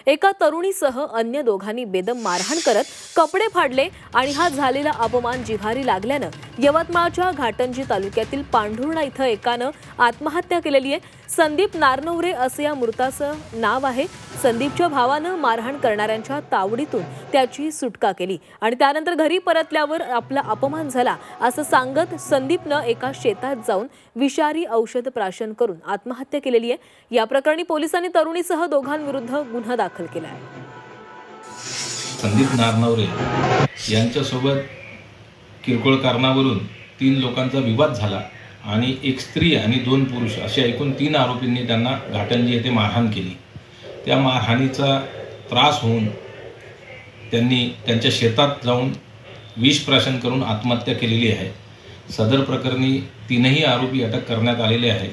एका तरुणीसह अन्य दोघांनी बेदम मारहाण करत कपडे फाडले आणि हा झालेला अपमान जिव्हारी लागल्यानं यवतमाळच्या घाटंजी तालुक्यातील पांढुर्णा इथं एकानं आत्महत्या केलेली आहे। संदीप नारनवरे असे या मृताचं नाव आहे। संदीपच्या भावानं मारहाण करणाऱ्यांच्या तावडीतून त्याची सुटका केली आणि त्यानंतर घरी परतल्यावर आपला अपमान झाला असं सांगत संदीपनं एका शेतात जाऊन विषारी औषध प्राशन करून आत्महत्या केलेली आहे। या प्रकरणी पोलिसांनी तरुणीसह दोघांविरुद्ध गुन्हा दाखल केला आहे। संदीप नारनवरे यांच्यासोबत किरकोळ कारणावरून 3 लोकांचा विवाद झाला आणि एक स्त्री आणि 2 पुरुष अशा एकूण 3 आरोपींनी त्यांना घाटंजी येथे मारहाण केली। त्या मारहाणीचा त्रास होऊन त्यांनी त्यांच्या शेतात जाऊन विष प्राशन करून आत्महत्या केलेली आहे। सदर प्रकरणी 3ही आरोपी अटक करण्यात आलेले आहे।